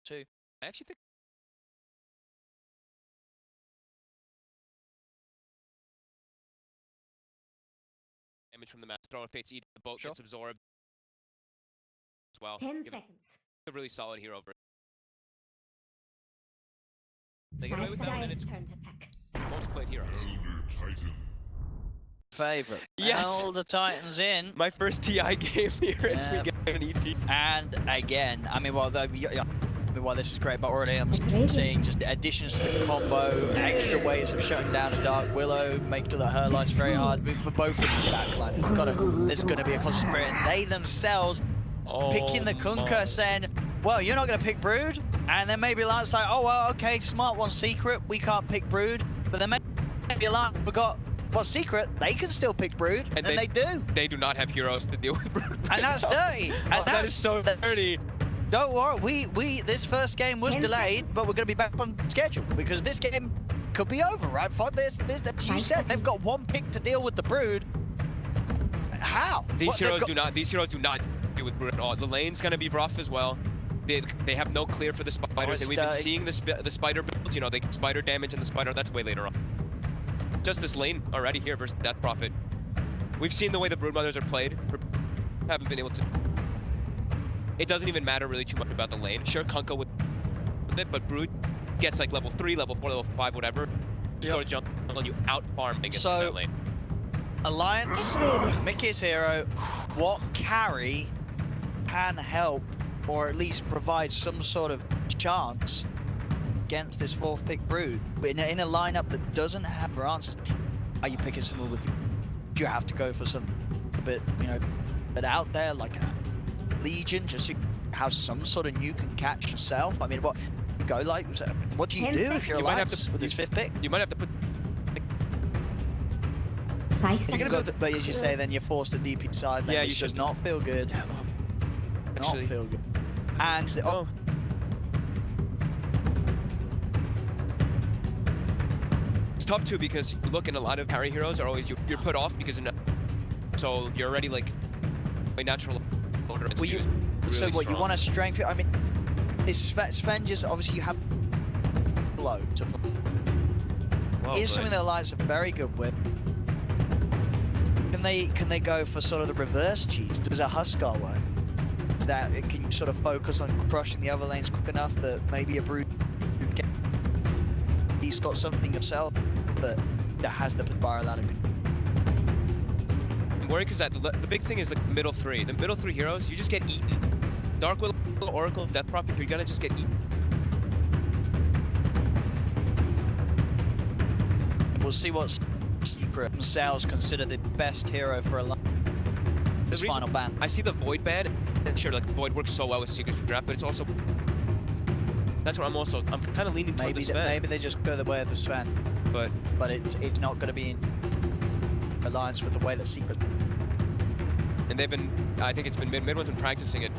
too. I actually think damage from the master thrower fates eat the boat gets absorbed as well. 10 Give seconds. a really solid hero over. They get away with that, and it's turn to pick. most played heroes. Favorite. Yes. Elder Titans in. My first TI game here, and we get an EP. And again, I mean, while this is great, but already I'm seeing just additions to the combo, extra ways of shutting down a Dark Willow, make sure that her life's very hard. For both of these backline, there's going to be a constant spirit. They themselves picking the Kunkka, saying, well, you're not going to pick Brood. And then maybe Alliance like, oh, well, okay, smart one, Secret, we can't pick Brood. But then maybe Alliance forgot, well, Secret, they can still pick Brood, and they do. They do not have heroes to deal with Brood. And that's dirty. And that is so dirty. Don't worry, this first game was delayed, but we're going to be back on schedule because this game could be over, right? Fuck this, as you said, they've got one pick to deal with the Brood. How? These heroes do not deal with Brood at all. The lane's going to be rough as well. They have no clear for the spiders, and we've been seeing the spider builds. You know, they get spider damage in the spider. That's way later on. Just this lane already here versus Death Prophet. We've seen the way the Brood Mothers are played. Haven't been able to. It doesn't even matter really too much about the lane. Sure, Kunkka with it, but Brood gets like level 3, level 4, level 5, whatever. Just go to jump on you out farm and get to that lane. Alliance, Mickey's hero. What carry can help, or at least provide some sort of chance against this 4th pick Brood in a lineup that doesn't have her answers? Are you picking someone with? Do you have to go for some bit, but out there like a Legion, just to have some sort of nuke and catch yourself? I mean, what what do you do if you're Alliance with this 5th pick? You might have to put. 5 seconds. But as you say, then you're forced to DP side lane, which does not feel good. Not feel good. And it's tough too because you look, and a lot of carry heroes are always you're put off because so you're already like a natural. So what, you want to strength? I mean, is Svenges, obviously you have blow to play. It is something that Alliance are very good with. Can they go for sort of the reverse cheese? Does a Huskar work? Is that can you sort of focus on crushing the other lanes quick enough that maybe a Brood he's got something himself that has the spiral out of it? I'm worried because the big thing is the middle 3. The middle 3 heroes, you just get eaten. Dark Willow, Oracle, Death Prophet, you're gonna just get eaten. We'll see what Secret themselves consider the best hero for a this final ban. I see the Void ban, and sure, like Void works so well with Secret draft, but it's also that's where I'm kind of leaning toward the Sven. Maybe they just go the way of the Sven, but it's not going to be in alliance with the way that Secret. And they've been, I think it's been Midway's been practicing it.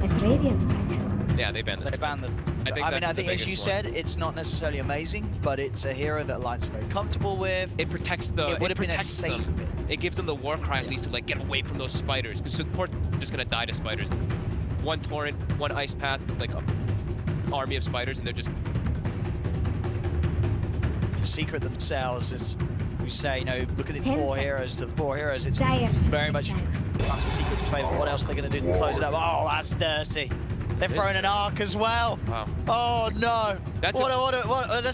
It's Radiant's back. Yeah, they banned it. They banned them. I think as you said, it's not necessarily amazing, but it's a hero that Alliance is very comfortable with. It protects the. It would have been a safe bit. It gives them the war cry at least to like get away from those spiders, because support just gonna die to spiders. One torrent, one ice path, like an army of spiders, and they're just. Secret themselves is. We say, look at the 4 heroes. The 4 heroes, it's very much Secret's favourite. What else are they going to do to close it up? Oh, that's dirty. They're throwing an arc as well. Wow. Oh no. That's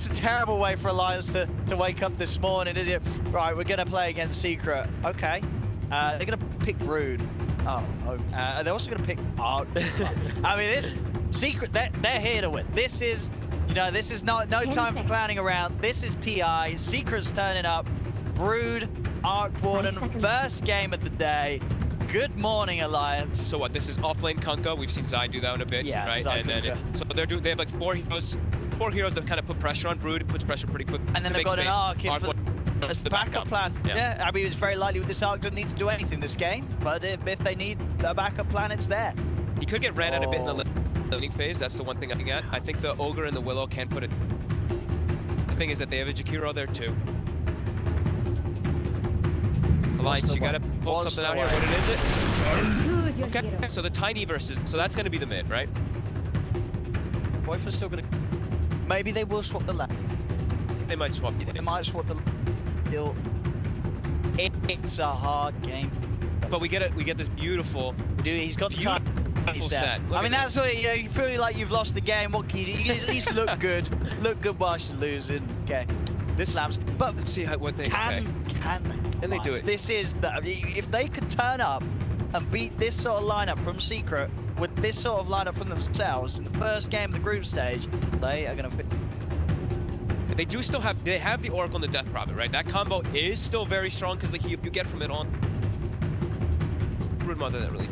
a terrible way for Alliance to wake up this morning, isn't it? Right, we're going to play against Secret. Okay. They're going to pick Brood. They're also going to pick Arc. I mean, this Secret, they're here to win. This is. This is no time for clowning around. This is TI. Secret's turning up. Brood, Arc Warden, first game of the day. Good morning, Alliance. So what? This is offlane Kunkka. We've seen Zai do that in a bit, right? And then so they have like 4 heroes that kind of put pressure on Brood. Puts pressure pretty quick. And then they've got an Arc as the backup plan. Yeah, I mean, it's very likely with this Arc doesn't need to do anything this game, but if they need a backup plan, it's there. He could get ran out a bit in the laning phase. That's the one thing I'm looking at. I think the Ogre and the Willow can put it. The thing is that they have a Jakiro there too. Alliance, you gotta pull something out here. What is it? Choose your Okay, hero. so the tiny versus, so that's gonna be the mid, right? Boyfriend's still gonna. Maybe they will swap the lane. They might swap. They might swap the. Still, it's a hard game. But we get this beautiful. Dude, he's got the time. Beautiful set. Look I mean, at that's what you feel like you've lost the game. What can you do? You can at least look good. Look good whilst you're losing. Okay. this. Slams. But Let's see what they can they do it. This is the if they could turn up and beat this sort of lineup from Secret with this sort of lineup from themselves in the first game of the group stage, they are gonna fit. They do still have. They have the Oracle and the Death Prophet, right? That combo is still very strong because the heal you get from it on. Brood Mother, that really.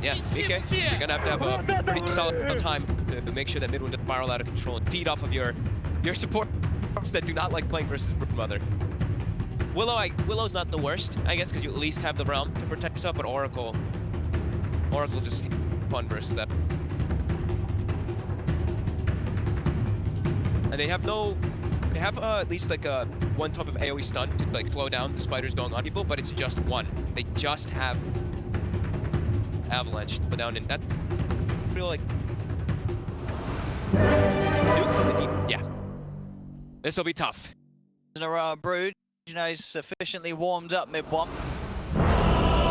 Yeah, BK, you're gonna have a pretty solid time to make sure that mid one doesn't spiral out of control and feed off of your supports that do not like playing versus Brood Mother. Willow's not the worst, I guess, because you at least have the realm to protect yourself, but Oracle just fun versus that. And they have at least like one type of AoE stun to like slow down the spiders going on people, but it's just one. They just have Avalanche to put down, and that's real like nuke from the deep. Yeah, this will be tough. In a row, Brood. You know, he's sufficiently warmed up mid one.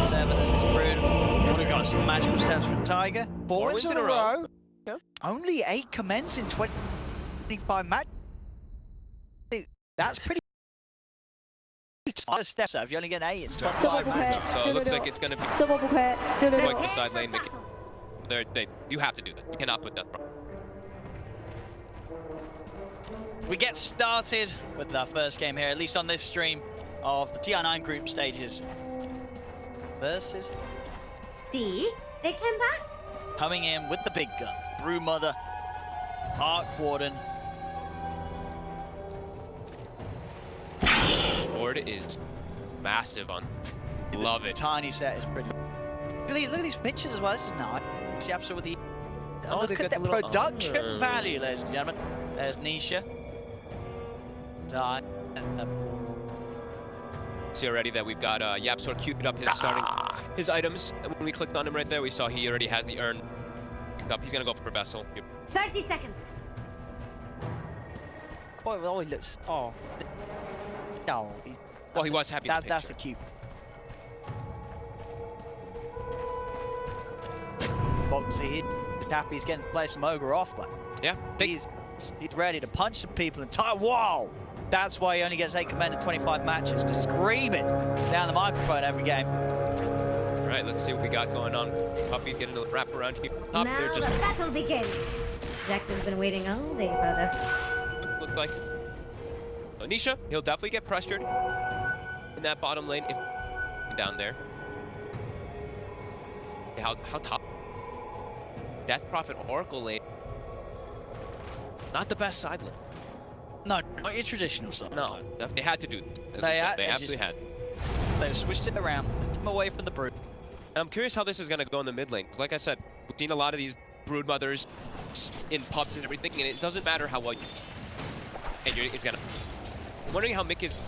7 as this Brood. Would have got some magical steps from Tiger. 4 wins in a row. Yeah. Only 8 commence in 25 matches. That's pretty. Steps up if you only get 8 in 25 matches. So it looks like it's gonna be like the side lane. You have to do that. You cannot put Death Prophet. We get started with our first game here, at least on this stream, of the TR9 group stages. Versus See? They came back? coming in with the big gun. Brood Mother, Arc Warden. Board is massive on. Love it. Tiny set is pretty. Look at these pictures as well. This is nice. See, absolutely. Oh, Look they at got the the little production armor. value, ladies and gentlemen. There's Nisha. See already that we've got Yapsor queued up his starting his items. And when we clicked on him right there, we saw he already has the urn queued up. He's gonna go for Vessel. 30 seconds. Quite well, he looks. Oh. No. Well, he was happy. That's a cute. Boxy, he's happy he's getting to play some ogre off like. Yeah. He's ready to punch some people and tie. Whoa! That's why he only gets 8 command in 25 matches, because he's screaming down the microphone every game. Right, let's see what we got going on. Puppy's getting a wrap around here. Up Now there, just the battle begins. Jax has been waiting all day for this. look like. Anisha, he'll definitely get pressured in that bottom lane if down there. How top? Death Prophet Oracle lane. Not the best side lane. No, not your traditional side. No, they had to do this. They absolutely had. They've switched it around, took him away from the Brood. I'm curious how this is going to go in the mid lane. Like I said, we've seen a lot of these Brood Mothers in pubs and everything, and it doesn't matter how well you... And it's going to... I'm wondering how Mick is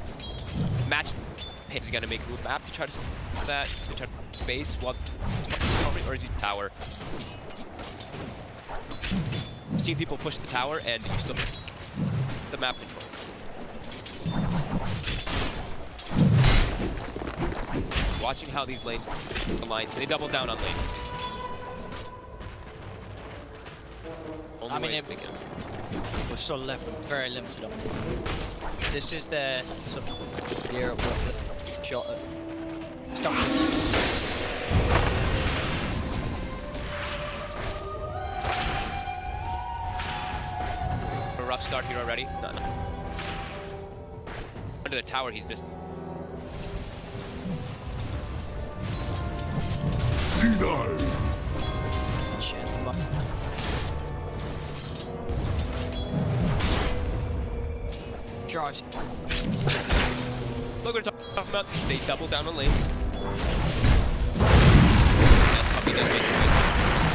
matched. He's going to make a move map to try to that, to try to space while... Or is he tower? I've seen people push the tower and you still... the map control. Watching how these lanes align. They double down on lanes. I mean, we're sort of left very limited on. This is their sort of idea of what the shot at stuff. A rough start here already. No. Under the tower, he's missed. Charge. Look what we're talking about. They double down on lanes. Puppy does make it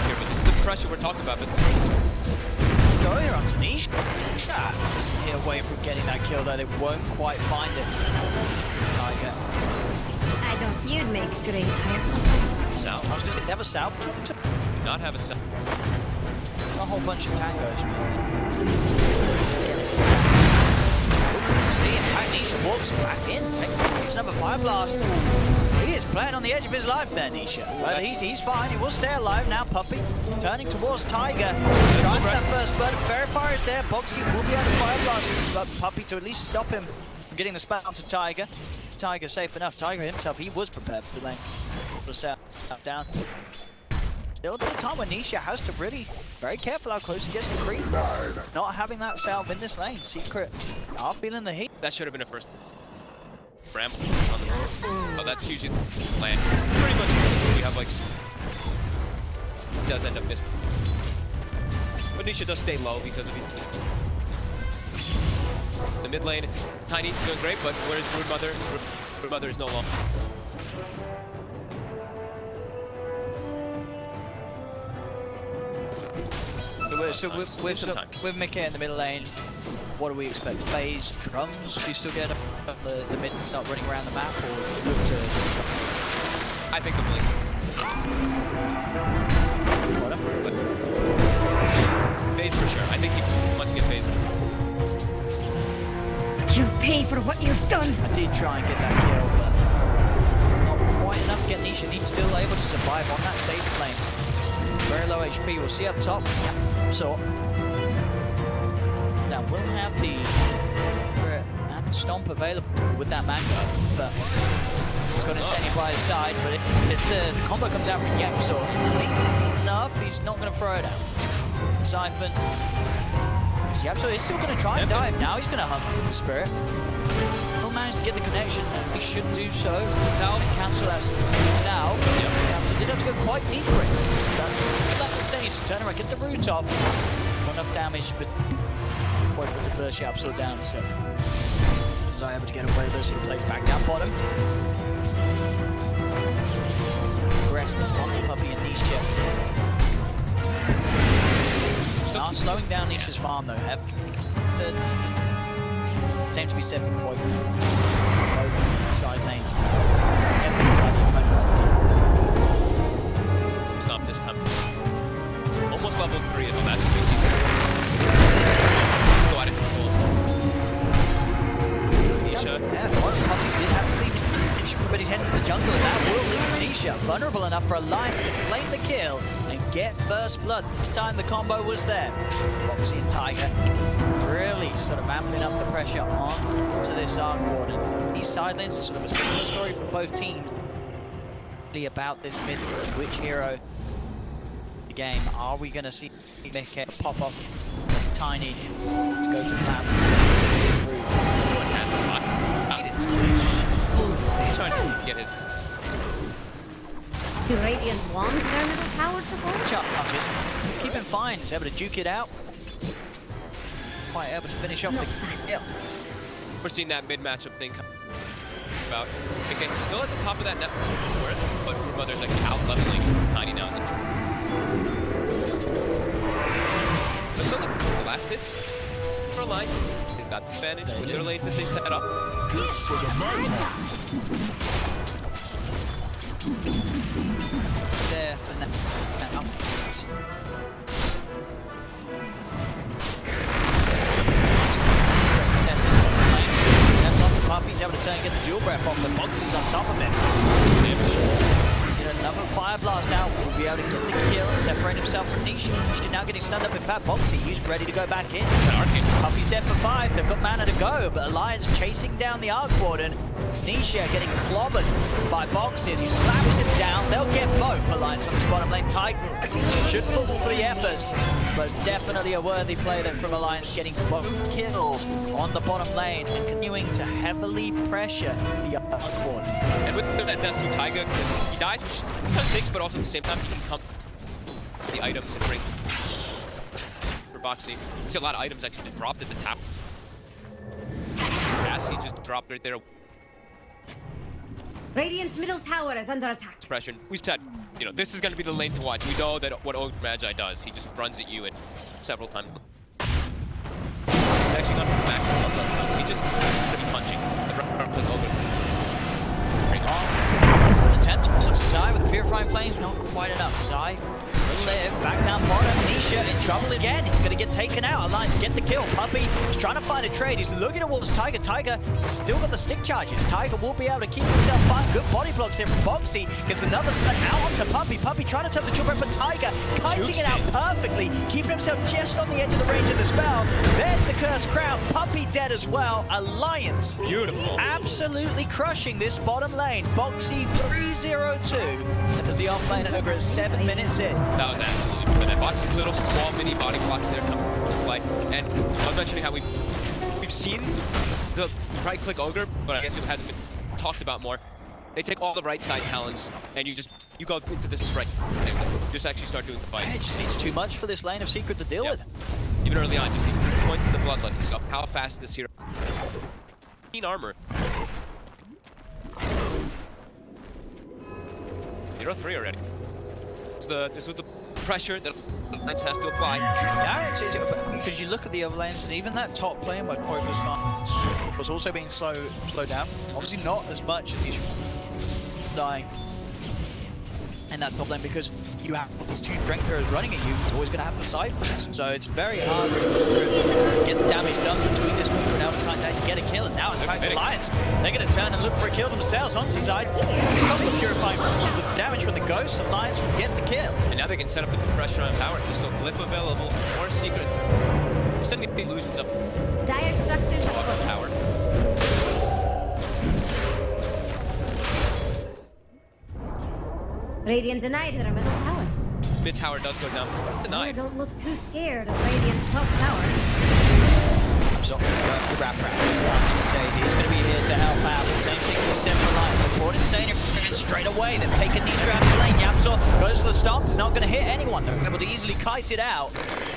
here, but this is the pressure we're talking about. But Go here on Tanish. Here, waiting for getting that kill, though they won't quite find it. Tiger. I don't. You'd make great art. now, They have a salve? Do not have a set. A whole bunch of tangos. See, in fact, Nisha walks back in, takes another fire blast. He is playing on the edge of his life there, Nisha. But he's fine, he will stay alive now. Puppy turning towards Tiger. Trying for that first blood. Verifier is there. Boxy will be able to fire blast, but Puppy to at least stop him from getting the spell onto Tiger. Tiger safe enough. Tiger himself, he was prepared for the lane. Down. Still a bit of time when Nisha has to really very careful how close he gets to the creep. Not having that salve in this lane. Secret are feeling the heat. That should have been a first. Bramble on the road. Oh, that's usually land. Pretty much we have like does end up missing. But Nisha does stay low because of the mid lane. Tiny doing great, but where's Brood Mother? Brood Mother is no longer. So with Mickey in the middle lane, what do we expect? Phase, drums? Do you still get the mid and start running around the map, or look to? I think the blink. Phase for sure. I think he wants to get phase. You pay for what you've done. I did try and get that kill, but not quite enough to get Nisha. He's still able to survive on that save flame. Very low HP. We'll see up top. Yep. So now we'll have the and stomp available with that mango, but it's got Incendiary by his side. But if the combo comes out from Yapsor enough, he's not going to throw it out. Siphon. Yapsor is still going to try and dive. Now he's going to hunt the spirit. He'll manage to get the connection. He should do so. Salve and cancel that out. Yapsor did have to go quite deep for it. To turn around, get the root off. Not enough damage, but quite able to burst Yapsor down. So Zai able to get away with this. He plays back down bottom. Aggressive on the Puppy and Nisha. Not slowing down Nisha's farm though. Seems to be 7 point. Side lanes. Stop this time. Almost level 3 is on that. Go out of control. Nisha. Yeah, Puppy did have to leave Nisha, but he's heading to the jungle, and that will leave Nisha vulnerable enough for Alliance to claim the kill and get first blood. This time the combo was there. Boxy and Tiger really sort of amping up the pressure on to this Arc Warden. These side lanes are sort of a similar story from both teams. About this mid, which hero game are we going to see Mickey pop off Tiny to go to plan? He's trying to get his. Do Radiant want their middle tower to hold? Just keep him fine. He's able to juke it out. Quite able to finish off the kill. We're seeing that mid matchup thing come about. Okay, still at the top of that net, but Mother's like out leveling Tiny now. But so the last hits for line, they've got the advantage with their lanes that they set up. There for now. He's able to turn and get the dual breath off, but Boxy's on top of it. Another fire blast out. Will be able to get the kill and separate himself from Nisha. Nisha now getting stunned up in fact. Boxy, he's ready to go back in. Puppy's dead for 5. They've got mana to go, but Alliance chasing down the Arc Warden. Nisha getting clobbered by Boxy as he slaps him down. They'll get both. Alliance on this bottom lane. Titan should fall for the efforts, but definitely a worthy play then from Alliance, getting both kills on the bottom lane and continuing to heavily pressure the Arc Warden. And with that death to Taiga, he dies, which kind of stinks, but also at the same time he can come the items and bring for Boxy. There's a lot of items that just dropped at the top. Cassie just dropped right there. Radiant's middle tower is under attack. Expression. We said, you know, this is going to be the lane to watch. We know that what Ogre Magi does. He just runs at you and several times. He's actually not back. He just going to be punching. The click Ogre. attempt to Sai with the Purifying Flames, not quite enough. Sai will live, back down bottom. Nisha in trouble again. He's going to get taken out. Alliance get the kill. Puppey is trying to find a trade. He's looking towards Tiger. Tiger still got the stick charges. Tiger will be able to keep himself fine. Good body blocks here from Boxy. Gets another split out onto Puppey. Puppey trying to tap the jump but Tiger kiting it out perfectly, keeping himself just on the edge of the range of the spell. There's the Cursed Crown. Puppey dead as well. Alliance Beautiful. absolutely crushing this bottom lane. Boxy 3-0-2 as the off-lane over at 7 minutes in. That was absolutely good. And Boxy's little small mini body blocks there come into play. And I was mentioning how we've seen the right-click Ogre, but I guess it hasn't been talked about more. They take all the right side talents, and you go into this right, and just actually start doing the fights. It's too much for this lane of Secret to deal with. Even early on, just these points in the Bloodlet. So how fast this hero. Clean armor. 0-3 already. This was the pressure that Alliance has to apply. Yeah, because you look at the other lanes, and even that top lane where Corey was also being slowed down. Obviously not as much as he's dying in that top lane because you have these two strength heroes running at you. It's always going to have the side push. So it's very hard to get the damage done between this Cooper and Albertine to get a kill. And now in fact, Alliance, they're going to turn and look for a kill themselves onto side. Couple of purifying with damage from the Ghost. Alliance will get the kill. And now they can set up the pressure on tower. There's no blip available, more Secret. We're sending the illusions up. Dire structures On tower. Radiant denied her middle tower. Mid tower does go down. Denied. Don't look too scared of Radiant's top tower. So, the wrap around. He's going to be here to help out. The same thing with Seven Light. Report Insane straight away. They've taken Nisha out of the lane. Yapsor goes for the stomp. It's not going to hit anyone. They're able to easily kite it out.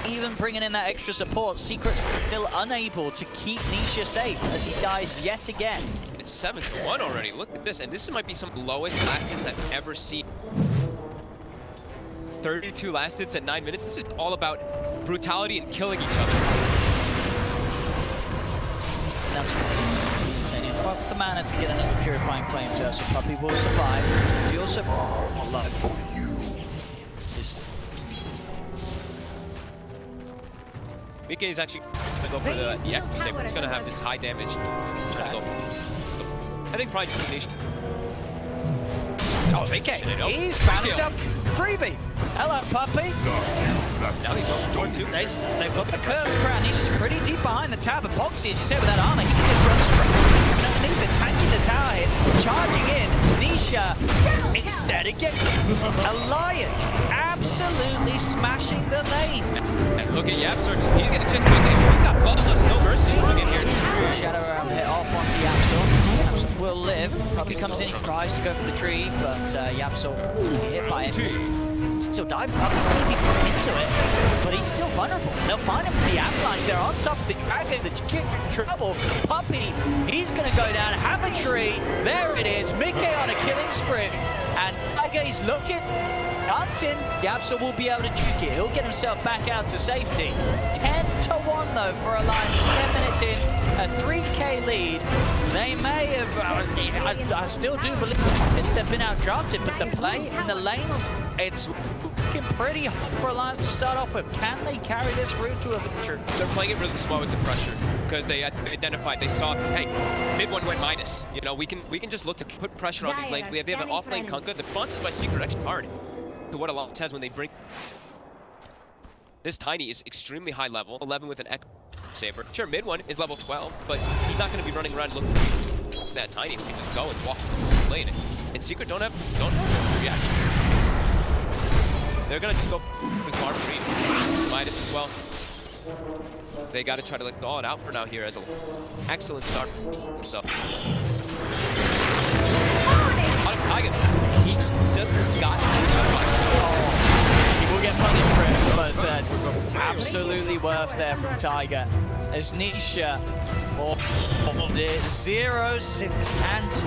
Even bringing in that extra support, Secret's still unable to keep Nisha safe as he dies yet again. It's 7-1 already. Look at this. And this might be some of the lowest last hits I've ever seen. 32 last hits at 9 minutes. This is all about brutality and killing each other. The mana to get another Purifying Flame to us, so Puppey will survive. He also Mike is actually going to go for the Echo Saber. He's going to have this high damage. Go. I think probably Nation. Oh, Mike, he's found himself freebie. Hello, Puppey. Now he's on door two. They've got the Cursed Crown. He's just pretty deep behind the tower. But Boxy, as you said, with that armor, he can just run straight underneath it, tanking the tower hit, charging in. Nisha, instead again, Alliance absolutely smashing the lane. And look at Yapsor. He's getting just he's got bloodlust, no mercy. Look at here. Shadow Realm hit off onto Yapsor. Will live. Puppey comes in, he tries to go for the tree, but Yapsor hit by him. Still diving up, he's taking into it, but he's still vulnerable. They'll find him with the avalanche. They're on top of the dragon, the kid in trouble. Puppey, he's gonna go down, have a tree. There it is, Mickey on a killing spree. And Tiger is looking, hunting. Yapsor will be able to juke it. He'll get himself back out to safety. 10-1 though for Alliance, 10 minutes in, a 3k lead. They may have, I still do believe they've been outdrafted, but the play in the lanes, it's looking pretty hot for Alliance to start off with. Can they carry this route to a victory? They're playing it really small with the pressure because they identified, they saw, hey, mid one went minus. You know, we can just look to put pressure on these lanes. They have an off-lane Kunkka. The responses by Secret are actually hard to what Alliance has when they bring. This Tiny is extremely high level, 11 with an Echo Saber. Sure, mid one is level 12, but he's not going to be running around looking at that Tiny. He can just go and walk the lane. And Secret don't have a reaction. They're gonna just go with farm free. Minus as well. They gotta try to like thaw it out for now here as an excellent start for himself. Tiger. He's just got He will get punished for it, but absolutely worth there from Tiger. As Nisha hold it 0, 6, and 2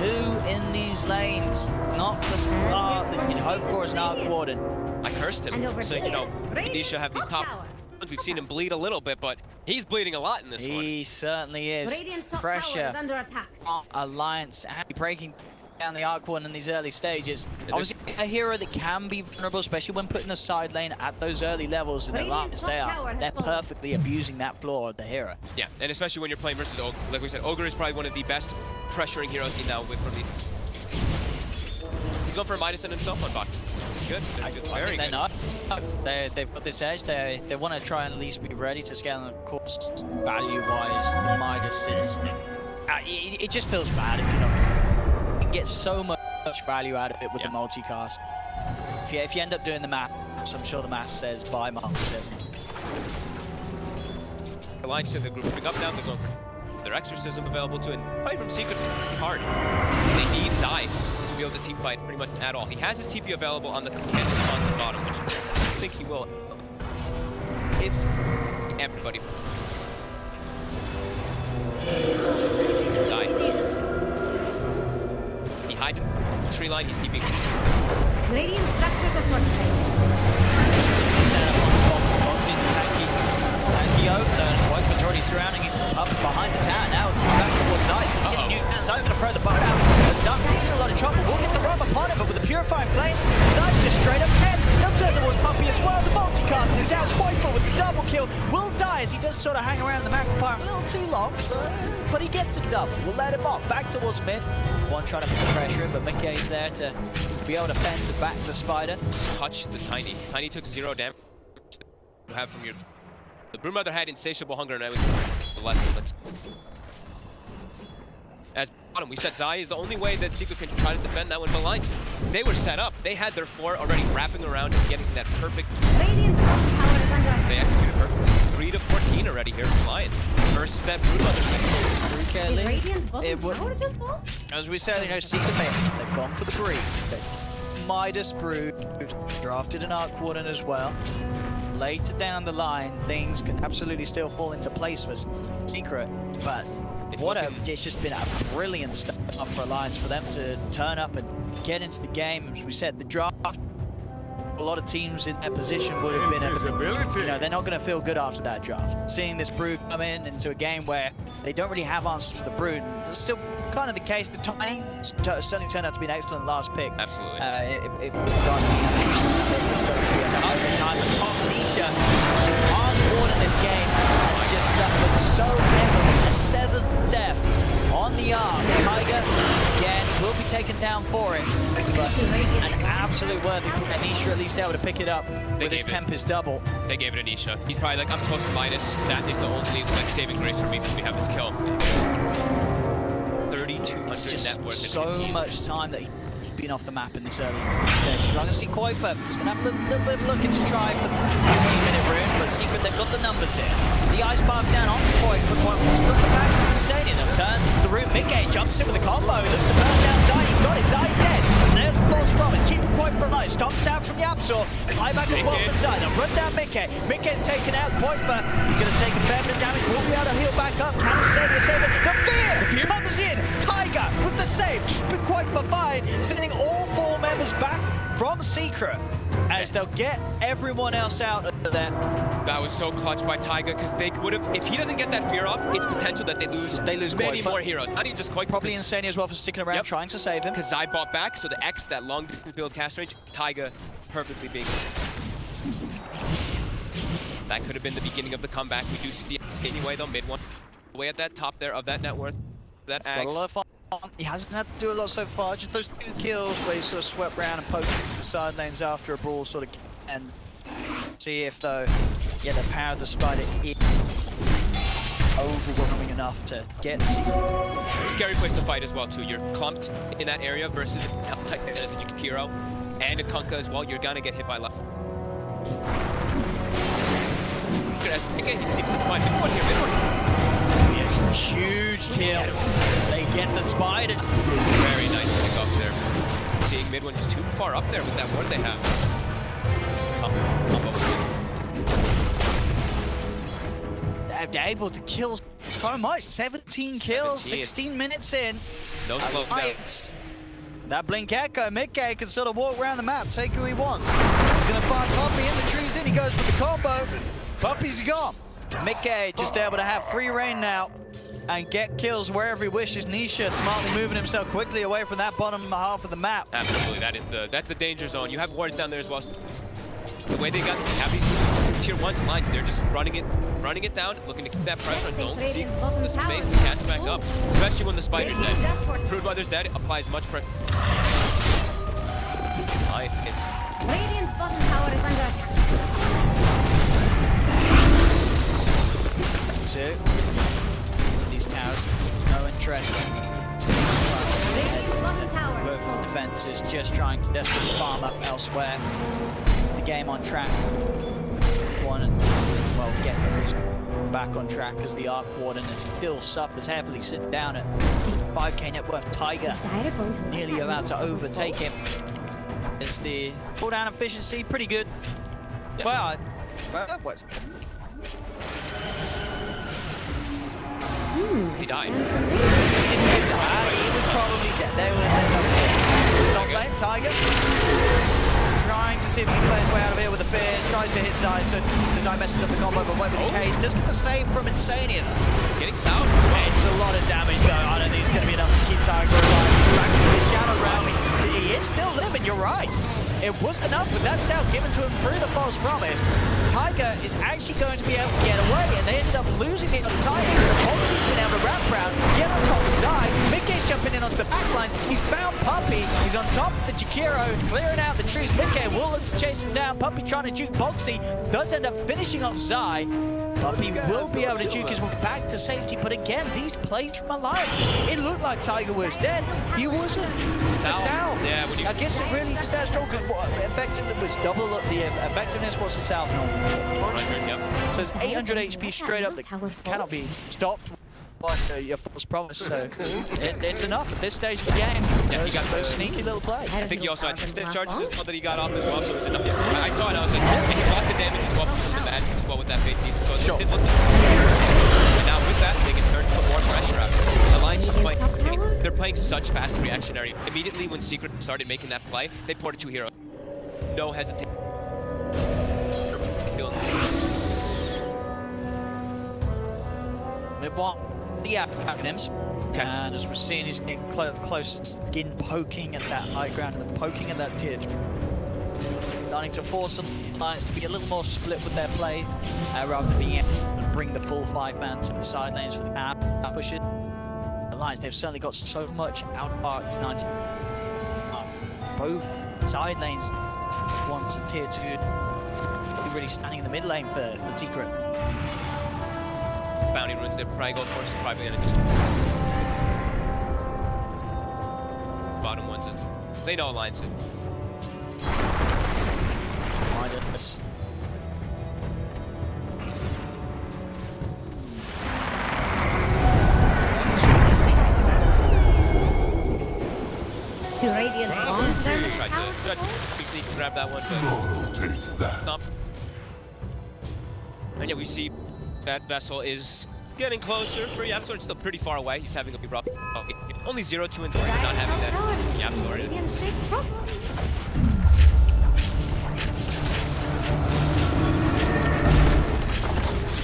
in these lanes. Not the start that you'd hope for as an Arc Warden. I cursed him, so you know, Nisha have these top ones. We've seen him bleed a little bit, but he's bleeding a lot in this one. He certainly is. Radiant's top Pressure tower is under attack. Alliance breaking down the arc one in these early stages. Obviously, a hero that can be vulnerable, especially when put in a side lane at those early levels in their lines. They're perfectly abusing that flaw of the hero. Yeah, and especially when you're playing versus Ogre. Like we said, Ogre is probably one of the best pressuring heroes in now with from the. He's going for a minus in himself on bot. Good. Very good. They're not. They've got this edge. They want to try and at least be ready to scale. And of course, value-wise, the Midas is. It just feels bad if you're not. You can get so much value out of it with the multicast. If you end up doing the maths, I'm sure the math says buy Mark 7. The lines to the group pick up now. They're going for their exorcism available to, and probably from Secret hard. They need Zai to be able to team fight pretty much at all. He has his TP available on the cannon spawn to the bottom, which I think he will. If everybody. Zai. He hides the tree line. He's keeping. Radiant structures are fortified. Set up on the boxes, tanky opener. Whiteman's already surrounding him up behind the tower. Now it's back towards Zai. Getting new hands over to throw the boat out. But Duncan's in a lot of trouble. We'll get the rub upon him, but with the purifying flames, Zai's just straight up 10. He'll turn towards Puppy as well. The multicast is out. Whitefoot with the double kill. Will die as he does sort of hang around the Magpie a little too long, but he gets a double. We'll let him off. Back towards mid. One trying to put pressure in, but Mickey's there to be able to fend the back the Spider. Touch the Tiny. Tiny took 0 damage. You have from your. The Broodmother had insatiable hunger, and I was the lesson. As bottom, we said Zai is the only way that Secret can try to defend that one. But lines, they were set up. They had their 4 already wrapping around and getting that perfect. Radiant's bottom tower is under attack. They executed perfectly. 3 to 14 already here from Lions versus that Broodmother. Did Radiant's bottom tower just fall? As we said, you know, Secret they've gone for the breed. Midas Brood drafted an Arc Warden as well. Later down the line, things can absolutely still fall into place for Secret, but it's just been a brilliant start for Alliance for them to turn up and get into the game. As we said, the draft, a lot of teams in their position would have been, you know, they're not going to feel good after that draft. Seeing this Brood come in into a game where they don't really have answers for the Brood, and it's still kind of the case. The Tiny certainly turned out to be an excellent last pick. Absolutely. It got time. Top Nisha is hard won in this game and just suffered so heavily. A 7th death on the arm. Tiger again will be taken down for it, but an absolute worthy play. Nisha at least able to pick it up with his Tempest double. They gave it to Nisha. He's probably like, I'm close to minus. That is the only saving grace for me because we have this kill. 3,200 net worth. So much time that he's been off the map in this early stage. You're going to see Kuiper. He's going to have a little bit of looking to try for the 15-minute rune, but Secret, they've got the numbers here. The ice path down onto Kuiper. Kuiper's put the back to Stadium. They'll turn the rune. Mickey jumps in with a combo. He looks to burn down Zai. He's got it. Zai's dead. And there's the false promise. Keeping Kuiper alive. Stomps out from the Absol. Fly back as well from Zai. They'll run down Mickey. Mickey's taken out. Kuiper. He's going to take a fair bit of damage. Will be able to heal back up. Can he save the save it? The fear comes in. Tiger with the save. Keeping Kuiper fine. Sending all 4 members back from Secret as they'll get everyone else out of there. That was so clutch by Taiga because they would have, if he doesn't get that fear off, it's potential that they lose many more heroes. Not even just quite. Probably Insane as well for sticking around trying to save him. Because Zai bought back, so the X, that long build cast range, Taiga perfectly being. That could have been the beginning of the comeback. We do see it anyway though, mid one. Way at that top there of that net worth. That Got a lot of fun. He hasn't had to do a lot so far, just those 2 kills where he sort of swept around and poked into the side lanes after a brawl sort of, and see if though, the power of the Spider is overwhelming enough to get Scary place to fight as well too. You're clumped in that area versus a hero and a Kunkka as well. You're gonna get hit by left. Again, he seems to find mid-one here, mid-one. Huge kill. They get the Spider. Very nice pick up there. Seeing mid one just too far up there with that ward they have. They're able to kill so much. 17 kills, 16 minutes in. No slow down. That Blink Echo, Mickey can sort of walk around the map, take who he wants. He's going to find Puppy in the trees in. He goes for the combo. Puppy's gone. Mickey just able to have free reign now. and get kills wherever he wishes. Nisha smartly moving himself quickly away from that bottom half of the map. Absolutely, that's the danger zone. You have wards down there as well. The way they have these tier 1 lines, they're just running it down, looking to keep that pressure and don't see the space to catch back up. Especially when the spider's dead. Brood Mother's dead, it applies much pressure. Radiant's bottom tower is under attack. Two. These towers, no interest in Radiant's bottom tower is both full. defenses, just trying to desperately farm up elsewhere. The game on track. One and well, get the back on track as the Arc Warden still suffers heavily, sitting down at 5k net worth. Tiger nearly about to overtake him. It's the cooldown efficiency, pretty good. Yeah. Well, He died. he was probably dead. They were top lane, Tiger. Trying to see if he can play his way out of here with a fear. Tries to hit side, so the guy messes up the combo, but won't be the case. Just get the save from Insanian. Getting south. It's a lot of damage going on, and he's going to be enough to keep Tiger alive. He's back in his shadow realm. He is still living, you're right. It wasn't enough, but that's out given to him through the false promise. Tiger is actually going to be able to get away, and they ended up losing it on Tiger. Obviously, he's been able to wrap around, get on top of Zai. Midgate's jumping in onto the backlines. He's found Puppey. He's on top of the Jakiro, clearing out the trees. Midgate will look to chase him down. Puppey trying to juke Boxy. Does end up finishing off Zai. Puppey will be able to juke his way back to safety, but again, these plays from Alliance. It looked like Tiger was dead. He wasn't. South. Yeah, when you... I guess it really is that strong because effectively was double the effectiveness was the South normal. 100, yep. So it's 800 HP straight up that cannot be stopped by your false promise. So it's enough at this stage of the game. Yeah, he got those sneaky little plays. I think he also had 2 charges as well that he got off as well, so it's enough. Yeah, I saw it, I was like, and he blocked the damage as well from the bad as well with that fate seed. So Sure. it did look like. And now with that, they can turn to put more pressure out. Alliance is playing, they're playing such fast reactionary. Immediately when Secret started making that play, they ported 2 heroes. No hesitation. They want the acronyms. Okay. And as we're seeing, he's getting close, skin poking at that high ground and then poking at that tier. Starting to force Alliance to be a little more split with their play, rather than being able to bring the full 5-man to the side lanes for the cap pushes. Alliance, they've certainly got so much out tonight. Both side lanes, one's a tier 2, really standing in the mid lane for Secret. Bounty runes, they're probably going for, probably gonna just bottom ones. They know Alliance. Minus. To Radiant bonds down the Tried tower. to quickly grab that one, but stop. And yeah, we see that vessel is getting closer for Yapsor. It's still pretty far away. He's having a rough. Okay. Only 0, 2, and 3. Not having that. Yapsor. Radiant shake problems.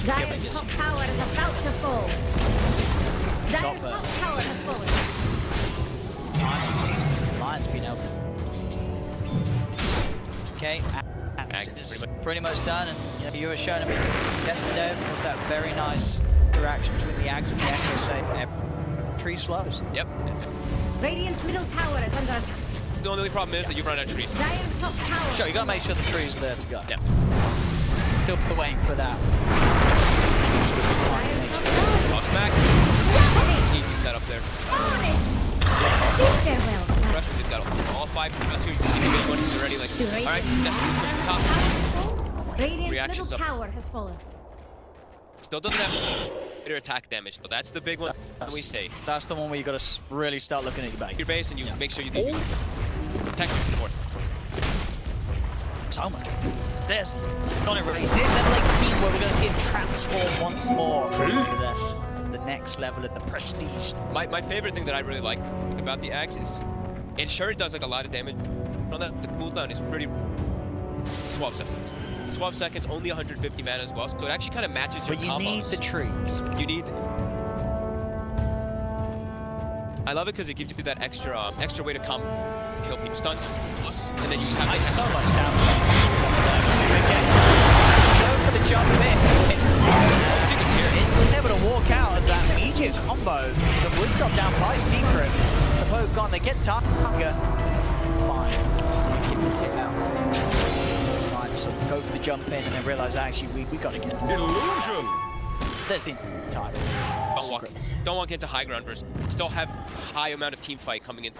Dire's top tower is about to fall. Dire's top tower has fallen. Lion's been open. Okay, Axe is pretty much done, and you were showing a bit yesterday. Was that very nice interaction between the Axe and the Echo saying tree slows. Yep. Radiant's middle tower is under attack. The only problem is that you run out of trees. Dire's top tower. Sure, you gotta make sure the trees are there to go. Yep. Still waiting for that. Dire's top tower. Toss back. Easy setup there. Farewell. Rest they've got all 5 that's who you see the big ones already like. Alright, that's push the top. Radiant's Reactions middle up. tower has fallen. Still doesn't have greater attack damage, so that's the big one we say. That's the one where you gotta really start looking at your base. Your base and you make sure you do protect your support. So much. There's not a release. Near level 18 where we're gonna see him transform once more to the next level of the prestige. My favorite thing that I really like about the axe is it sure does like a lot of damage. On that, the cooldown is pretty 12 seconds. 12 seconds, only 150 mana as well, so it actually kind of matches your But you combos. need the trees. You need I love it because it gives you that extra way to come kill people. Stun, plus, and then you just have I to so much down. Go for the jump in. He's able to walk out of that immediate combo that would drop down by Secret. The poke gone, they get Tiger. Fine. Keep the hit out. Fine, so go for the jump in and then realize actually we gotta get Illusion. There's the title. Don't walk into high ground versus. Still have high amount of team fight coming in.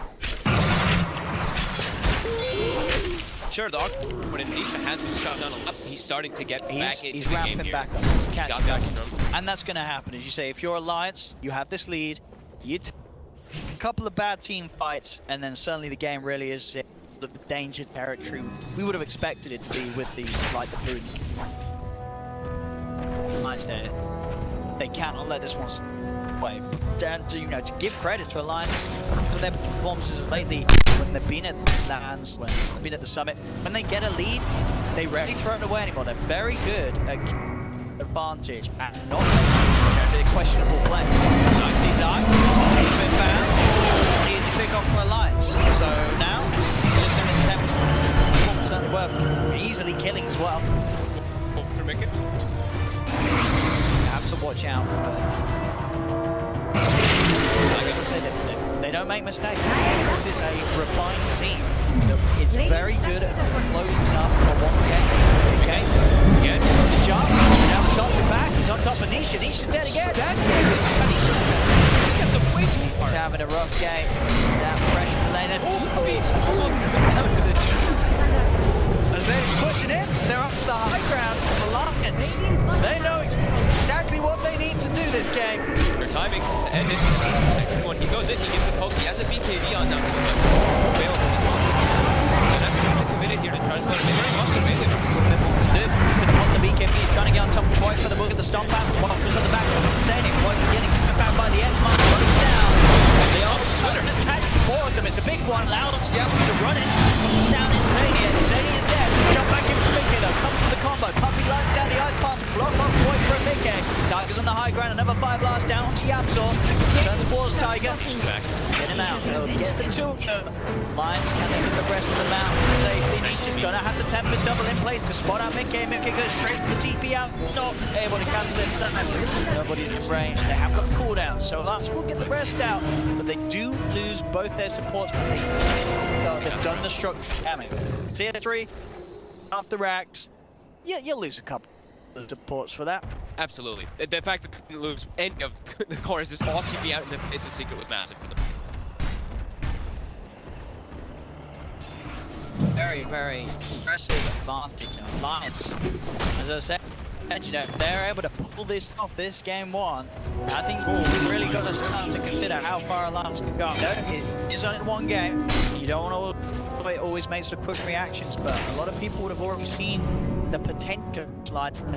Sure, dog. But Anisha has been shot down a lot. He's starting to get back into the game here. Back up. He's catching back in. And that's going to happen. As you say, if you're Alliance, you have this lead. You take a couple of bad team fights, and then suddenly the game really is the danger territory we would have expected it to be with these, like the blue Alliance there. They cannot let this one away. And to, to give credit to Alliance for their performances lately, when they've been at the stands, when they've been at the summit, when they get a lead, they rarely throw it away anymore. They're very good at advantage and not the questionable play. Nice, he's been found. Easy pick off for Alliance. So now, just an attempt worth easily killing as well. Have to watch out. Like I said, they don't make mistakes. This is a refined team that is very good at closing up for one game. Okay? Again, the jump. Now the tops it back. He's on top of Nisha. Nisha's dead again. He's having a rough game. That pressure lane. As they're pushing in, they're up to the high ground for Lions. They know exactly what they need to do this game. Their timing to end it. When he goes in, he gives the poke. He has a BKB on them. Available as well. So that's committed here to try to slow him in. He must have made it. He's going to put the BKB. He's trying to get on top of Boy for the book at the stomp out. Walker's on the back of the stadium. Boy getting back by the edge. Mark running down. They are sudden attack four of them. It's a big one. Loudon's down to run it. Down Insania. Insania is dead. Jump back in for Big K though. Comes to the combo. Puppy lines down the ice pump. Block off Boy for a Big K. Tiger's on the high ground. Another fire blast down to Yapsor. Turns towards Tiger. Get him out. He'll get the two. Lions can they get the rest of them out safely. Nisha's gonna have the Tempest double in place to spot out Mickey. Mickey goes straight to the TP out. Not able to cancel it. Nobody's in range. They have got cooldown, so Lance will get the rest out. But they do lose both their supports. They've done the structure damage. Tier 3, after racks, yeah, you'll lose a couple of supports for that. Absolutely. The fact that they didn't lose any of the cores is all keeping out in the face of Secret was massive for them. Very, very impressive advantage of Lions. As I said, they're able to pull this off this game one. I think we've really got to start to consider how far Alliance can go. It is only one game. You don't want to always make some quick reactions, but a lot of people would have already seen the potential slide being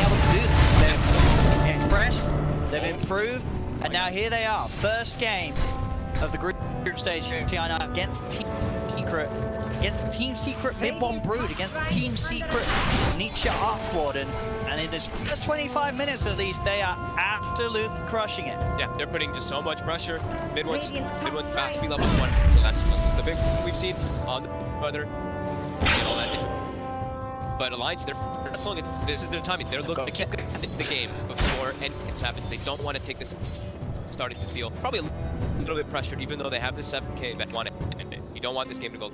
able to do this. They've impressed, they've improved, and now here they are. First game of the group stage here at TI9 against Team Secret. Against Team Secret Mid-Bomb Brood, against Team Secret Nietzsche Arc Warden. And in this first 25 minutes at least, they are absolutely crushing it. Yeah, they're putting just so much pressure. Mid-one's about to be level 1. So that's the big thing we've seen on the other. But Alliance, this is their timing. They're looking to keep the game before anything happens. They don't want to take this starting to feel probably a little bit pressured, even though they have the 7K that want it. And you don't want this game to go.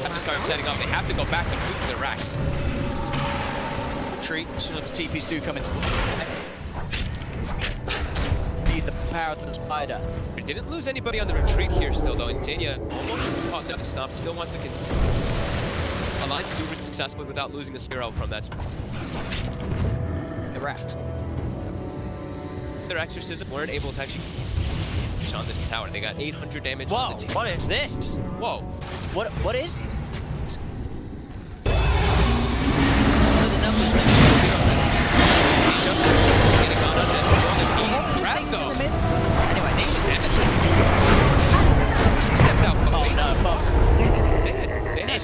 Have to start setting up. They have to go back and move their racks. Retreat as soon as the TPs do come into play. Need the power of the spider. They didn't lose anybody on the retreat here still though. And Tanya almost caught down the stop. Still wants to Alliance to do it successfully without losing a 0 from that. The racks. Their exorcism weren't able to actually on this tower. They got 800 damage. Whoa, what is this? Whoa. What is this?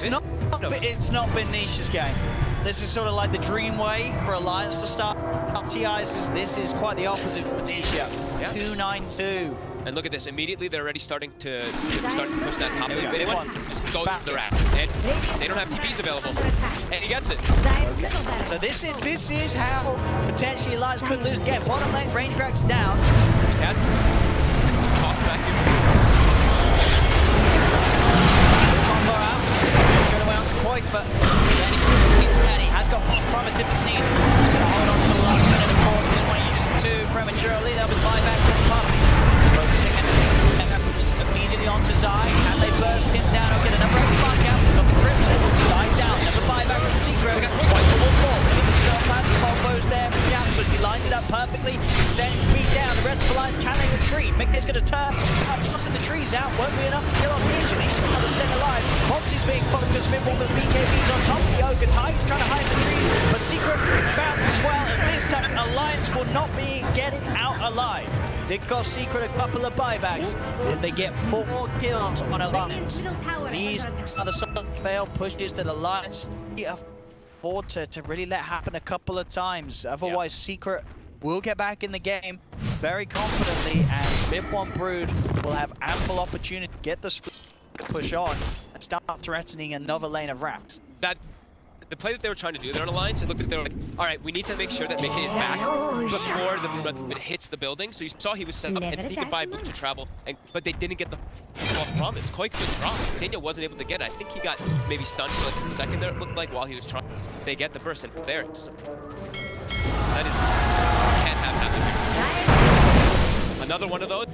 It's not been Nisha's game. This is sort of like the dream way for Alliance to start. TI's this is quite the opposite for Nisha. Yeah. 2-9-2. And look at this. Immediately, they're already starting to push that top lane. But One. just goes to the racks. And they don't have TPs available. And he gets it. So this is how potentially Alliance could lose the game. Bottom lane, range racks down. Yeah. It's a toss back here. Combo out. Straight away onto Coit, but Danny has got false promise if it's needed. He's gonna hold on to the last minute, of course. Didn't want to use it too prematurely. That was buyback from the party. Focusing immediately onto Zai. Can they burst him down? I'll get another X-Mark out. Got the Crimson. Zai down. Never buyback from Secret. Quite the wall. The skill pass. Combos there from Jamson. He lines it up perfectly. Sends feet down. The rest of the lines, can they retreat? Mickey's going to turn. Tossing the trees out. Won't be enough to kill off Nisha. Nisha's going to stay alive. Foxy's being focused. Mid-wall with BKB's on top of the Ogre. Titan's trying to hide the trees. But Secret is found as well. And this time, Alliance will not be getting out alive. Did cost Secret a couple of buybacks. Did they get 4 kills on Alliance? These are the sort of fail pushes that Alliance afford to really let happen a couple of times. Otherwise, Secret will get back in the game very confidently, and Mid-1 Brood will have ample opportunity to get the split, push on, and start threatening another lane of racks. The play that they were trying to do there on Alliance, it looked like they were like, all right, we need to make sure that Mickey is back before it hits the building. So you saw he was set up and he could buy boots to travel, but they didn't get the false promise. Quite good drop. Senya wasn't able to get it. I think he got maybe stunned for like a second there, it looked like, while he was trying. They get the burst, and there, that is, can't have happened here. Another one of those.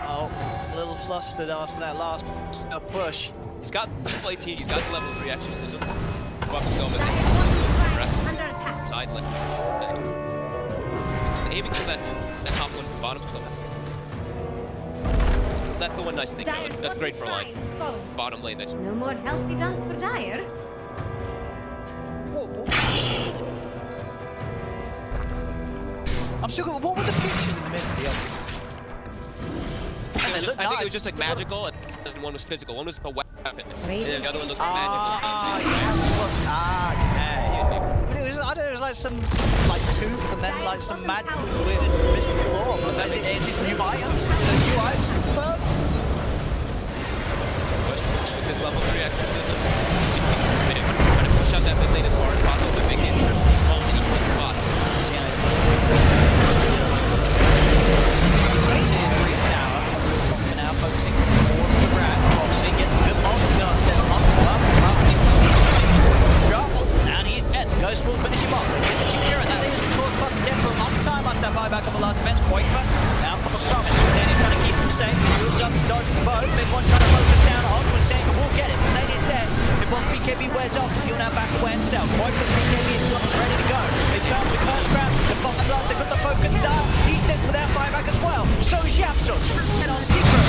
Oh, a little flustered after that last push. He's got play T, he's got level 3 exorcism. Side lane. Aiming for that top one from bottom club. That's the one nice thing. That's great for a line. Bottom lane. That's no more healthy dance for Dire. I'm still going. What were the pictures in the middle of the other? I think it was just like magical, and one was physical. One was a weapon, and the other one looked like magical. But it was, I don't know, it was like some like tooth, and then like some magic weird mystical orb, and then these new items, new items confirmed. With this level 3 exorcism, trying to push out that mid lane as far as possible, but make it all to equal spots. Now focusing more on the rat, obviously gets good monster instead of drop, and he's dead. Ghost will finish him off. Get the Chimera, that is of course fucking dead for a long time after that buyback on the last defense. Quaker, now Fox promise. Zane trying to keep him safe. He moves up to dodge the boat. Mid-1 trying to focus down on when Zane will get it. Zane is dead. Mid-1 BKB wears off as he'll now back away himself. Quaker's BKB is ready to go. They charge the curse grab. The bottom blood, they got the focus out. He's dead for that buyback as well. So is Yapson. And on Secret.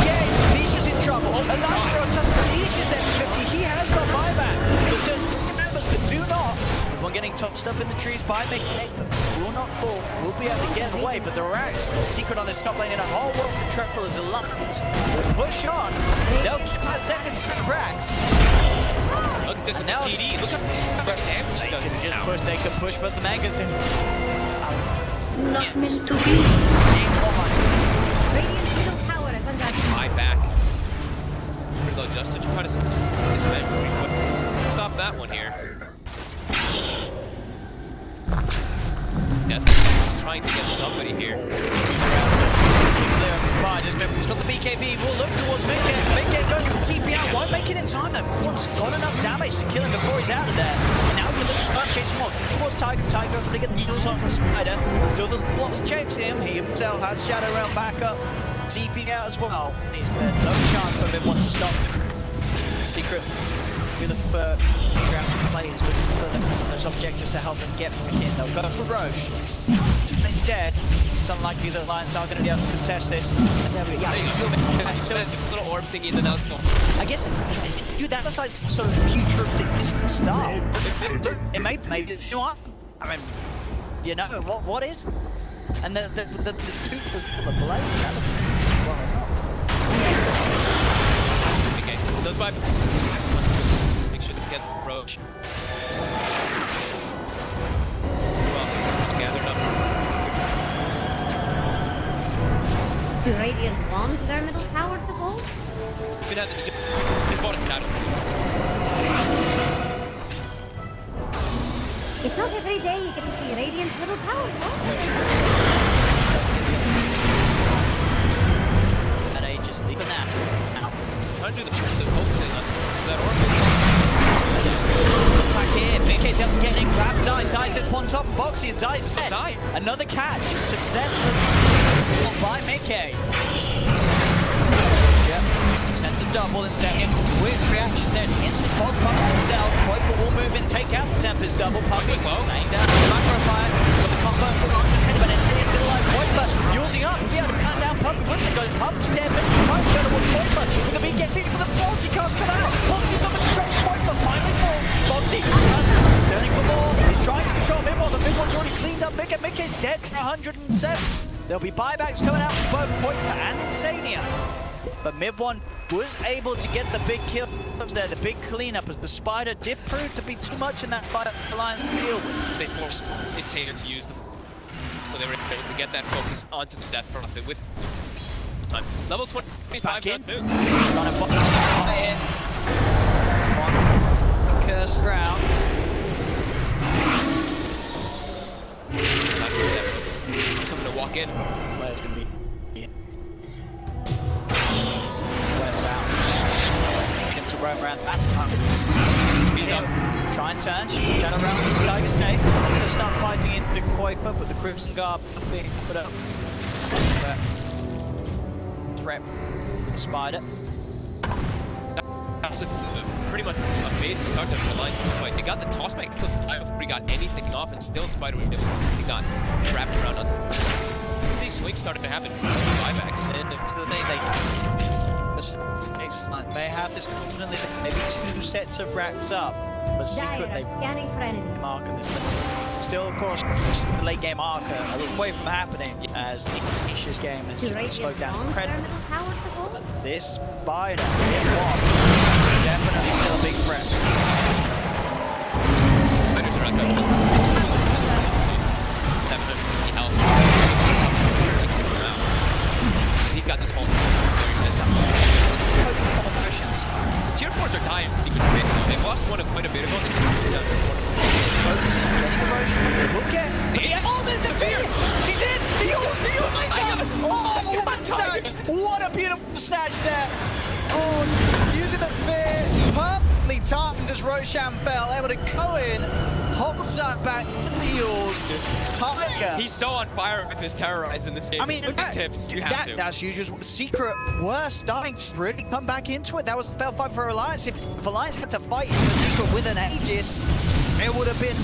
Yes, Nisha's in trouble. Elantra on top of Nisha's dead for 50. He has got buyback. So still members that do not. We're getting top stuff in the trees by Mickey. Will not fall. We'll be able to get away, but the racks Secret on this top lane in a whole world of triple as Alliance will push on. They'll keep that second racks. Look at this now TD. Look at that damage he does. They can push, but the Mangas do. Not meant to be. Radiant middle tower is under attack. My back. Pretty low, Justin. Try to stop that one here. Desperately trying to get somebody here. He's got the BKB. We'll look towards Mickey. Mickey going for TP out. Won't make it in time though. One's got enough damage to kill him before he's out of there. And now he looks to start chasing more towards Tiger. Tiger, they get the needles on for Spider. Still the Floss chasing him. He himself has Shadow Realm back up. TP out as well. He's no chance for him once to stop him. Secret with the drafted players looking for those objectives to help them get back in. They'll go for Roche. He's dead. It's unlikely that Alliance are going to be able to contest this. And there we go. So that little orb thingy in the now. I guess, dude, that was like sort of futuristic distant style. It may, you know what? I mean, you know, what is? And the two the blade. Well, Okay, those 5. Make sure to get Roach. Well, gathered up. Do Radiant want their middle tower to fall? It's not every day you get to see Radiant's middle tower fall. and I just leave that now. Trying to do the hope thing on that orb. Back here, Mickey's up getting grabbed. Zai's at one top box. Zai's dead. Zai. Another catch. Successful by Mickey. Yep. Sent a double and set him. Quick reaction there. Instant fog pumps himself. Viper will move in, take out the Tempest double. Puppy laying down the macro fire. Got the combo for the center, but it's still alive. Viper using up. Yeah, to pan down Puppy. With the gun. Pump's dead, but he's trying to go towards Viper. With the BK feeding for the Foxy can't come out. Foxy's got the control. Viper finally falls. Foxy turning for more. He's trying to control Mid-1. The Mid-1's already cleaned up Mickey. Mickey's dead for 107. There'll be buybacks coming out from both Viper and Insania. But Mid-1 was able to get the big kill there, the big cleanup, as the Spider did prove to be too much in that fight for Alliance to deal with. They forced Insania to use them. So they were able to get that focus onto the Death Prophet with time. Level 25 Back in. done. Trying to in. One cursed round. Coming to walk in. Where's gonna be? Where's out? Need him to roam around that time. Speeds up. Try and turn. Turn around with the Tiger Snake to start fighting into the Quaker with the Crimson Guard being put up. Threat with the Spider. That's pretty much a major start to the Alliance fight. They got the toss back, killed Spider before he got anything off, and still Spider was able to got trapped around on. These swings started to happen. Buybacks. So they have this confidently maybe 2 sets of racks up, but Dire secretly are scanning for enemies. marking this thing. Still, of course, the late game archer a little away from happening as Nisha's game has Do just Radiant slowed down want their incredibly. middle tower to fall? This Spider, definitely still a big threat. Spider's around 750 health. He's got this whole Tier 4s are dying in Secret Base now. They lost one quite a bit ago. Look at oh, the fear! He did! He used oh, what a snatch! What a beautiful snatch there! Oh, using the fear perfectly timed as Roshan fell, able to go in, hold that back, heals, Tiger. He's so on fire with his terrorize in this game. I mean, with his tips, you have to. That's usual. Secret were starting to really come back into it. That was a fair fight for Alliance. If Alliance had to fight the Secret with an Aegis, it would have been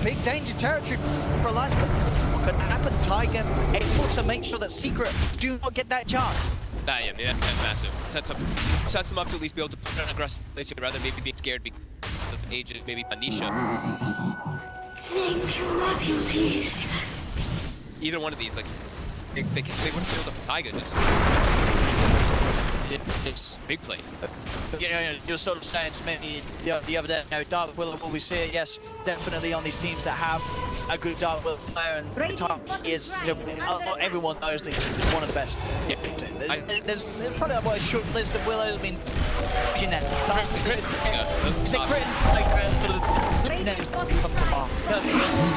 big danger territory for Alliance. But what could happen? Tiger able to make sure that Secret do not get that chance. Yeah, that's massive. Sets them up to at least be able to put an aggressive place rather than maybe being scared because of Aegis, maybe Anisha. Thank you, my beauties. Either one of these, like, they wouldn't be able to Tiger, just It's big play. you know, you're sort of saying to me the other day, you know, Dark Willow, will we see it? Yes, definitely on these teams that have a good Dark Willow player, and is, you know, everyone knows that he's one of the best. Yeah. There's probably a short list of Willows. I mean, you know, is it Crit like sort of come to mark? No, in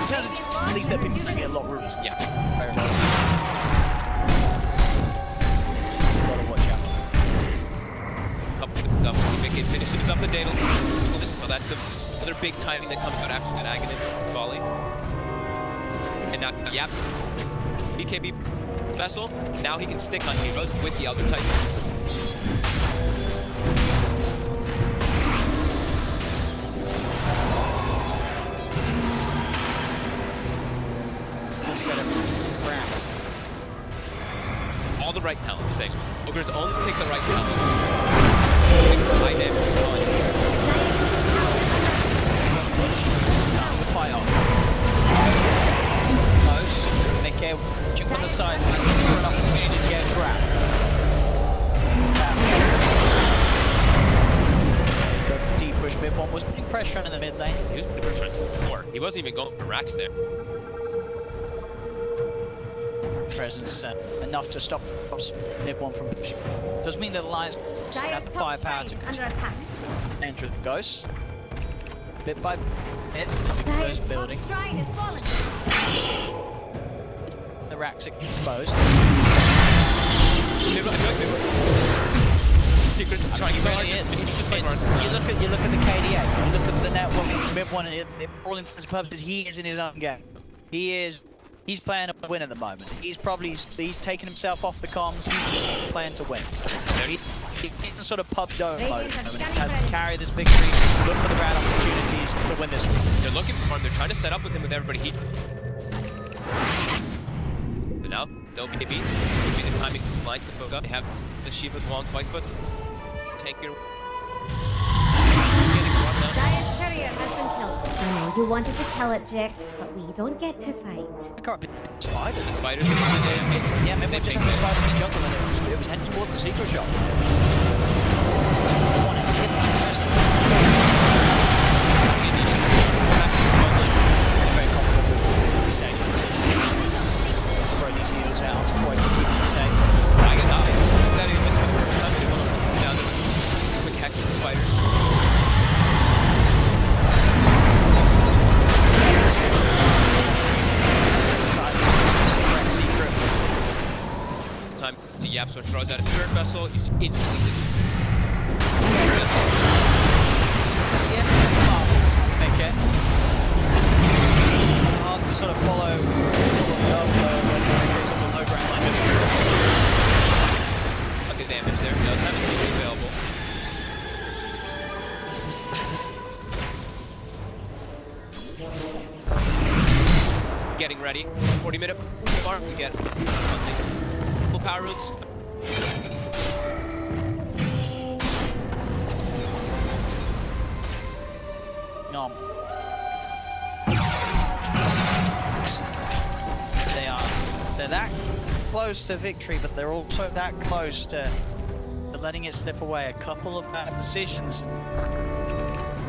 terms of at least they've been giving it a lot of rooms. Yeah. Very well. Gotta watch out. Couple Mickey finishes up the data. So that's the other big timing that comes out after that Aghanim volley. And now, yep, BKB vessel. Now he can stick on heroes with the other type. Set of racks. All the right talent, I'm saying. Ogres only take the right talent. High damage on. Fight off. push. Mid-1 was putting pressure on in the mid lane. He was putting pressure on the floor. He wasn't even going for racks there. Presence enough to stop Mid-1 from pushing. Does mean that Alliance Dire's have the top firepower shrine to is under attack. enter the ghosts. Bit by bit, Dire's close top building. shrine is falling. The racks exposed. Secret It trying really is. You look at the KDA. You look at the network. Mid-1. For all intents and purposes, he is in his own game. He's playing a win at the moment. He's taken himself off the comms. He's playing to win. He's in sort of pub dome mode. He has to carry this victory, look for the round opportunities to win this one. They're looking for him. They're trying to set up with him with everybody. But now, no BB. Could be the timing lines to focus up. They have the Shiva with long white foot. Take your. Dire's courier has been killed. I know you wanted to kill it, Jix, but we don't get to fight. I can't be spider. The spiders. Yeah, maybe just have the spider in the jungle and it was heading toward the secret shop. Very comfortable with the same. Throw these heals out, quite safe. I get that. That is just for the first time. Down there. Quick hex to the spiders. Time to Yapso throws out a third vessel. You instantly. Okay. Hard to sort of follow the low ground like this. Okay, damage there. He does have a team available. Getting ready. 40-minute mark. We get something. Full power roots. Nom. They're that close to victory, but they're also that close to letting it slip away. A couple of bad decisions.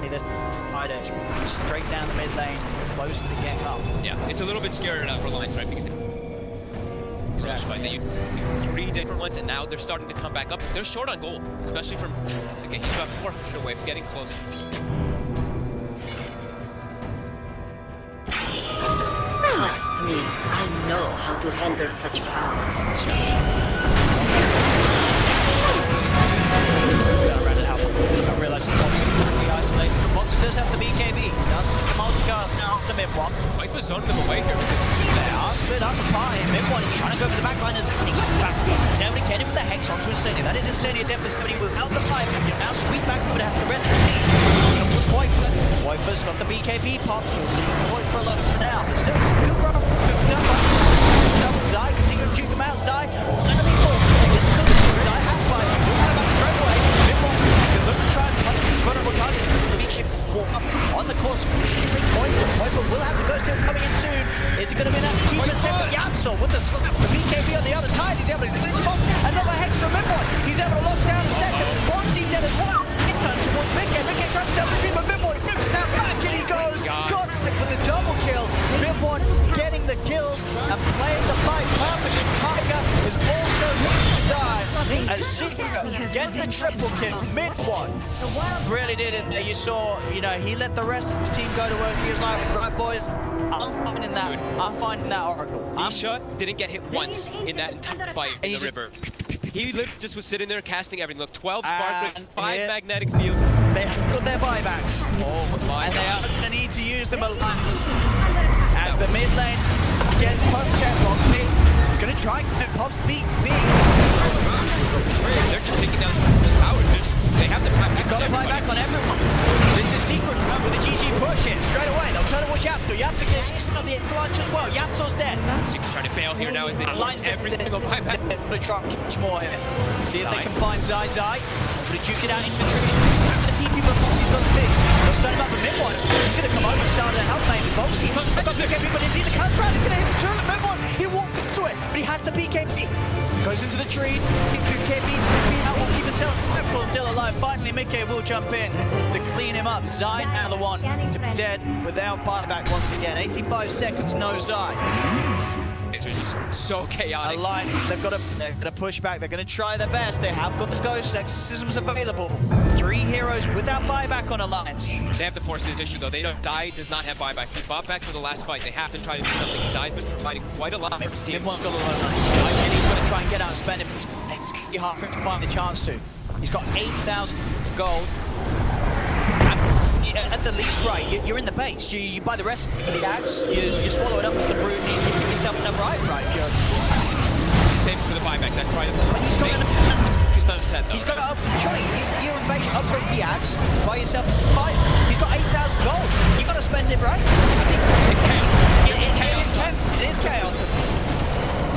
Either spider straight down the mid lane, closing the game up. Yeah, it's a little bit scarier now for Lions, right? Because exactly. Three different ones, and now they're starting to come back up. They're short on gold, especially from. Okay, he's about 400 away. It's getting close. Trust me, I know how to handle such power. I realize the box is pretty isolated. The box does have the BKB. Now the multi-cast now to mid-1. White was zoning them away here because They are split up the party. Mid-1 is trying to go for the back line. He got back. Somebody can with the Hex onto Insania. That is Insania death for somebody without the pipe. And now sweep back, but have the rest of the team. Wiper's got the BKB pop. Point for a lot of now. There's still some good run. Die, continue to juke them outside. Suddenly forward. Die, half fight. Straight away. Mid-1 can look to try and punch these vulnerable targets. The B-ships on the course. Wiper will have the ghost tail coming in soon. Is it going to be enough to keep it separate? Yapso with the slap. The BKB on the other side. He's able to finish off. Another Hex from Mid-1. He's able to lock down a second. Foxy dead as well. It's turns towards Mickey. Mickey trying to sell the team, but Mid-1 whips now back and he goes. God, with the double kill. Mid-1 getting the kills and playing the fight perfectly. Tiger is also looking to die. As Sigueme gets the triple kill. Mid-1 really did it. You saw, he let the rest of his team go to work. He was like, right, boys, I'm finding that. I'm finding that oracle. Misha didn't get hit once in that entire fight in the river. He literally just was sitting there casting everything. Look, 12 spark rings, 5 magnetic fields. They have got their buybacks. Oh my And God. they are going to need to use them a lot. As the mid lane gets post check box, he's going to try and pops beat. They're just taking down the power. They have the buyback. Got to buy back on everyone. This is secret with the GG push in. Straight away, they'll turn towards Yapso. Yapso gets of the clutch as well. Yapso's dead. Secret's trying to bail here now. They Lines every single buyback. They're going to try much more here. See if they can find Zai. But to duke it out infantry. The TP but Foxy's got the big. They'll stun him up with Mid-1. He's going to come over and start to help maybe Foxy. He's got the BKB, but indeed the counter round is going to hit the turret. Mid-1, he walked into it, but he has the BKB. Goes into the tree. BKB, will keep himself still alive. Finally, Mickey will jump in to clean him up. up. Zine now the one to be dead without buyback once again. 85 seconds, no Zine. It's just so chaotic. Alliance, they're gonna push back. They're gonna try their best. They have got the ghost exorcisms available. 3 heroes without buyback on Alliance. They have to force this issue though. They don't die, does not have buyback. He bought back for the last fight. They have to try to do something. Seismic providing quite a lot for his team. Mid-one's got a lot of money. And he's gonna try and get out and spend it. It's gonna be hard for him to find the chance to. He's got 8,000 gold. At the least, right, you're in the base. You buy the rest of the ads, you swallow it up as the brute, and you give yourself another right, Joe. Save for the buyback, that's right. He's not set though. He's got to up, surely, you're in base, upgrade the ads, buy yourself a spike. He's got 8,000 gold. You got to spend it, right? It's chaos. It is chaos.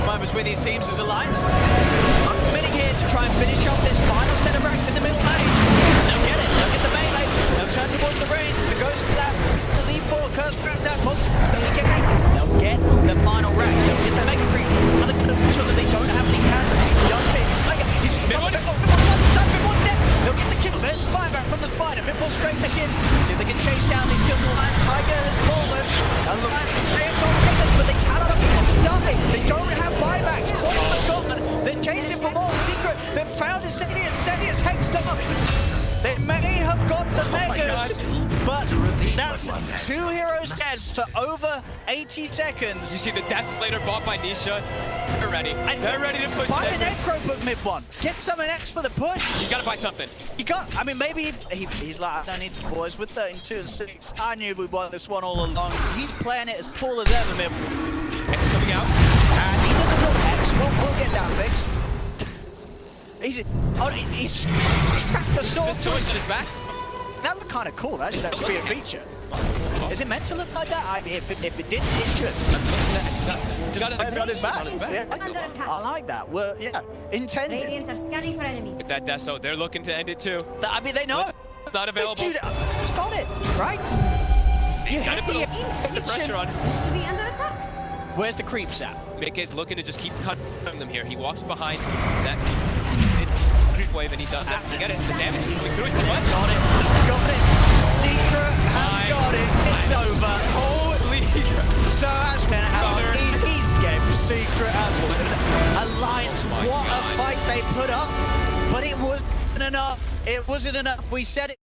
Moment between these teams is Alliance. I'm committing here to try and finish off this final set of racks in the middle lane. They'll get it. They'll get the melee. They'll turn towards the range. The ghost lap. The lead four. Curse grabs that. They'll get the final racks. They'll get the mega creep. And they're going to make sure that they don't have any casualties. Jump in. He's they'll get the kill. There's the buyback from the spider. Pitbull straight back in. See if they can chase down these kills. Tiger has fallen. But they cannot die. They don't have buybacks. Quite for Scotland. They're chasing for more. Secret. They've found Incendiary and Incendiary's hexed up. They may have got the megas, but that's 2 heroes dead for over 80 seconds. You see the Death Slater bought by Nisha. They're ready. And they're ready to push. Buy an Necro book mid-one. Get some X for the push. You gotta buy something. You can't. I mean, maybe he's like, I don't need to, boys. With 32 and 6, I knew we won this one all along. He's playing it as full as ever, mid. X coming out. And he doesn't know X. We'll get that fixed. He's trapped the sword. The choice on his back. That looked kind of cool. That should be a feature. Is it meant to look like that? I mean, if it did, it should. Got his back. Under attack. I like that. Well, yeah, intended. Radiant are scanning for enemies. It's that Deso. They're looking to end it too. I mean, they know. It's not available. This dude has got it, right? He's got to put the pressure on. To be under attack. Where's the creeps at? Mickey's looking to just keep cutting them here. He walks behind that wave and he does that. Get it. The damage is going through. What? Got it. Got it. Secret has got it. It's over. Holy. So that's going to have an easy game for Secret as well. Alliance, what a fight they put up. But it wasn't enough. It wasn't enough. We said it.